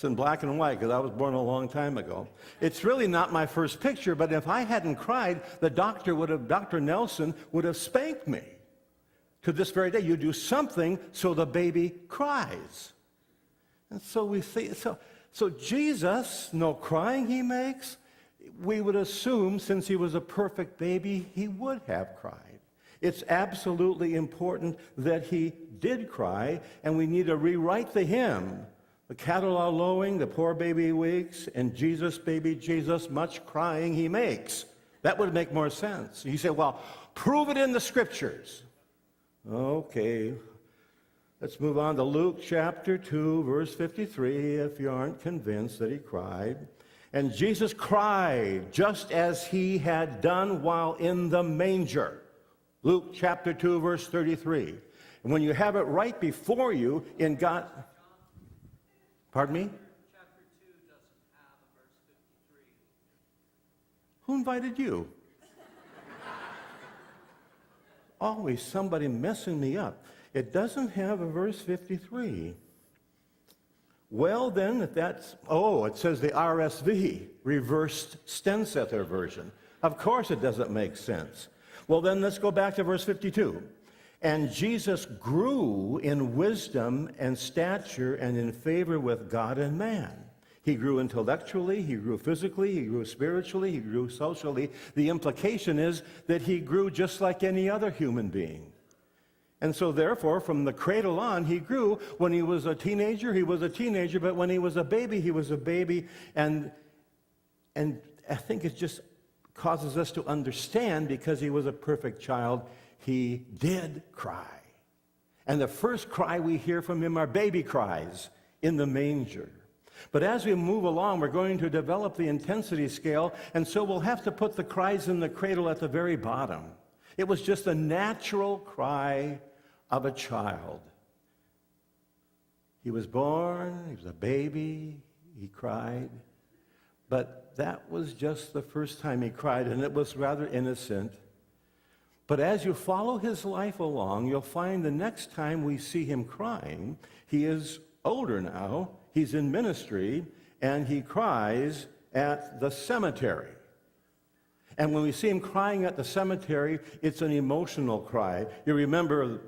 It's in black and white because I was born a long time ago. It's really not my first picture, but if I hadn't cried, Dr. Nelson would have spanked me. To this very day, you do something so the baby cries. And so we see, so Jesus, no crying he makes, we would assume since he was a perfect baby, he would have cried. It's absolutely important that he did cry, and we need to rewrite the hymn. The cattle are lowing, the poor baby wakes, and Jesus, baby Jesus, much crying he makes. That would make more sense. You say, well, prove it in the scriptures. Okay, let's move on to Luke chapter 2, verse 53, if you aren't convinced that he cried. And Jesus cried just as he had done while in the manger. Luke chapter 2, verse 33. And when you have it right before you in God... Pardon me? Chapter 2 doesn't have a verse 53. Who invited you? Always somebody messing me up. It doesn't have a verse 53. Well, then, if that's... Oh, it says the RSV, reversed Stensether version. Of course it doesn't make sense. Well, then let's go back to verse 52. And Jesus grew in wisdom and stature and in favor with God and man. He grew intellectually, he grew physically, he grew spiritually, he grew socially. The implication is that he grew just like any other human being. And so therefore, from the cradle on, he grew. When he was a teenager, he was a teenager, but when he was a baby, he was a baby. And I think it just causes us to understand, because he was a perfect child, he did cry. And the first cry we hear from him are baby cries in the manger. But as we move along, we're going to develop the intensity scale, and so we'll have to put the cries in the cradle at the very bottom. It was just a natural cry of a child. He was born, he was a baby, he cried. But that was just the first time he cried, and it was rather innocent. But as you follow his life along, you'll find the next time we see him crying, he is older now, he's in ministry, and he cries at the cemetery. And when we see him crying at the cemetery, it's an emotional cry. You remember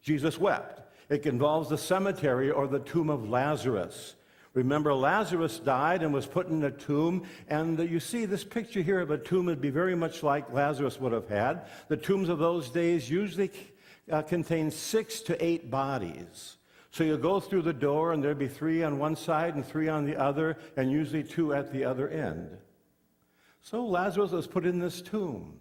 Jesus wept. It involves the cemetery or the tomb of Lazarus. Remember, Lazarus died and was put in a tomb, and you see this picture here of a tomb would be very much like Lazarus would have had. The tombs of those days usually contain 6 to 8 bodies. So you go through the door, and there'd be 3 on one side and 3 on the other, and usually 2 at the other end. So Lazarus was put in this tomb.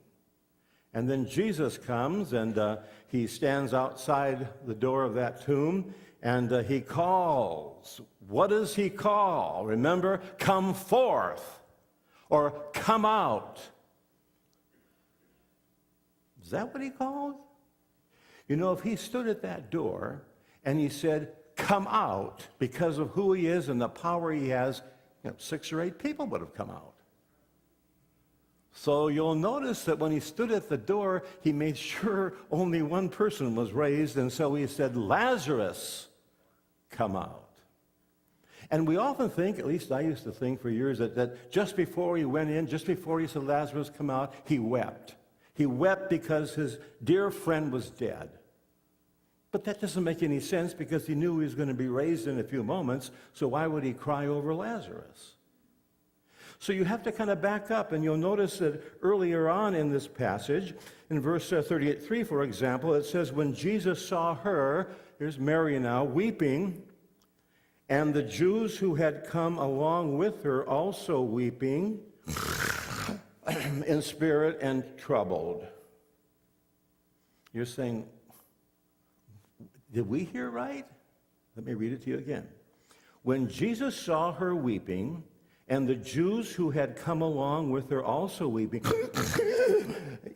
And then Jesus comes, and he stands outside the door of that tomb, and he calls. What does he call? Remember, come forth, or come out. Is that what he called? You know, if he stood at that door and he said, come out, because of who he is and the power he has, 6 or 8 people would have come out. So you'll notice that when he stood at the door, he made sure only one person was raised, and so he said, Lazarus, come out. And we often think, at least I used to think for years, that just before he went in, just before he said, Lazarus, come out, he wept. He wept because his dear friend was dead. But that doesn't make any sense, because he knew he was going to be raised in a few moments, so why would he cry over Lazarus? So you have to kind of back up, and you'll notice that earlier on in this passage, in verse 38:3, for example, it says, when Jesus saw her, here's Mary now, weeping, and the Jews who had come along with her also weeping, in spirit and troubled. You're saying, did we hear right? Let me read it to you again. When Jesus saw her weeping, and the Jews who had come along with her also weeping,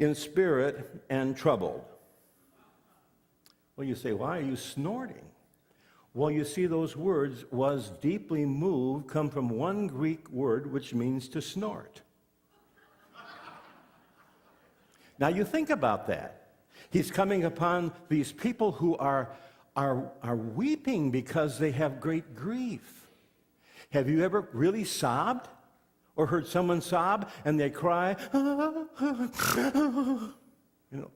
in spirit and troubled. Well, you say, why are you snorting? Well, you see, those words, was deeply moved, come from one Greek word which means to snort. Now, you think about that. He's coming upon these people who are weeping because they have great grief. Have you ever really sobbed? Or heard someone sob and they cry?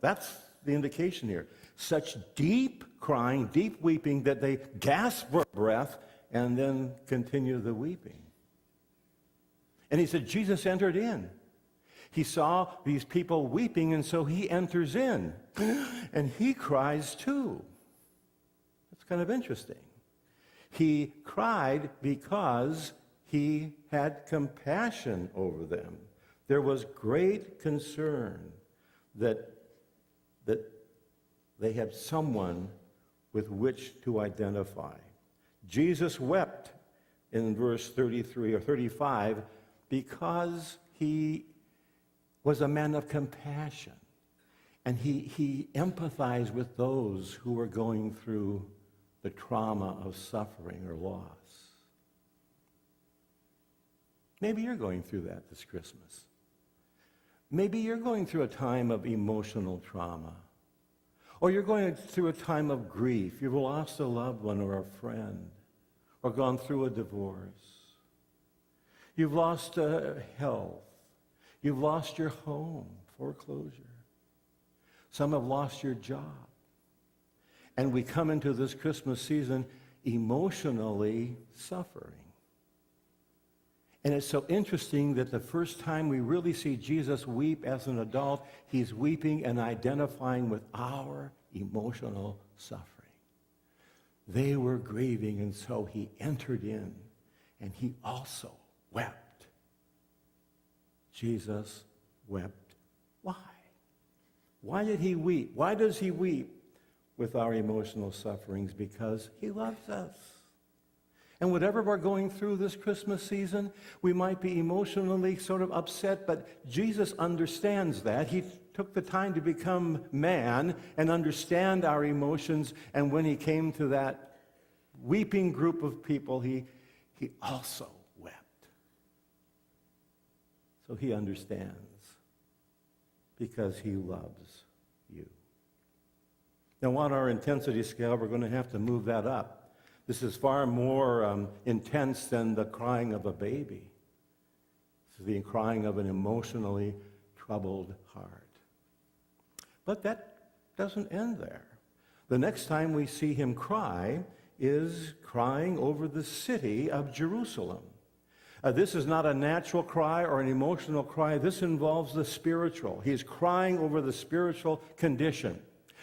That's the indication here. Such deep crying, deep weeping that they gasp for breath and then continue the weeping. And he said, Jesus entered in. He saw these people weeping, and so he enters in. And he cries too. That's kind of interesting. He cried because he had compassion over them. There was great concern that they had someone with which to identify. Jesus wept in verse 33 or 35 because he was a man of compassion. And he empathized with those who were going through the trauma of suffering or loss. Maybe you're going through that this Christmas. Maybe you're going through a time of emotional trauma. Or you're going through a time of grief. You've lost a loved one or a friend. Or gone through a divorce. You've lost health. You've lost your home, foreclosure. Some have lost your job. And we come into this Christmas season emotionally suffering. And it's so interesting that the first time we really see Jesus weep as an adult, he's weeping and identifying with our emotional suffering. They were grieving, and so he entered in, and he also wept. Jesus wept. Why? Why did he weep? Why does he weep with our emotional sufferings? Because he loves us. And whatever we're going through this Christmas season, we might be emotionally sort of upset, but Jesus understands that. He took the time to become man and understand our emotions, and when he came to that weeping group of people, he also wept. So he understands because he loves you. Now, on our intensity scale, we're going to have to move that up. This is far more intense than the crying of a baby. This is the crying of an emotionally troubled heart. But that doesn't end there. The next time we see him cry is crying over the city of Jerusalem. This is not a natural cry or an emotional cry. This involves the spiritual. He's crying over the spiritual condition.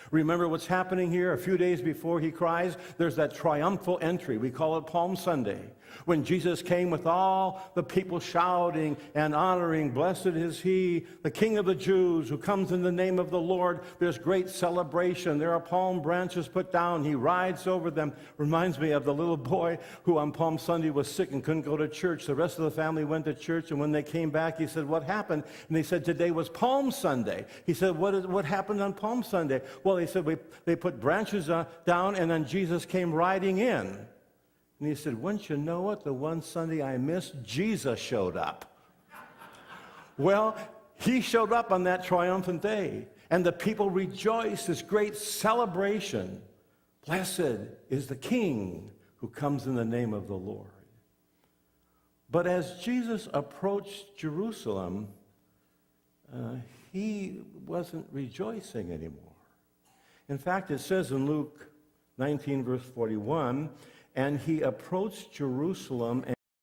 Remember what's happening here? A few days before he cries, there's that triumphal entry. We call it Palm Sunday, when Jesus came with all the people shouting and honoring, "Blessed is he, the King of the Jews, who comes in the name of the Lord." There's great celebration. There are palm branches put down. He rides over them. Reminds me of the little boy who on Palm Sunday was sick and couldn't go to church. The rest of the family went to church, and when they came back, he said, "What happened?" And they said, "Today was Palm Sunday." He said, What happened on Palm Sunday?" Well, they said, they put branches down, and then Jesus came riding in. And he said, "Wouldn't you know it, the one Sunday I missed, Jesus showed up." Well, he showed up on that triumphant day, and the people rejoiced, this great celebration. Blessed is the King who comes in the name of the Lord. But as Jesus approached Jerusalem, he wasn't rejoicing anymore. In fact, it says in Luke 19, verse 41, "And he approached Jerusalem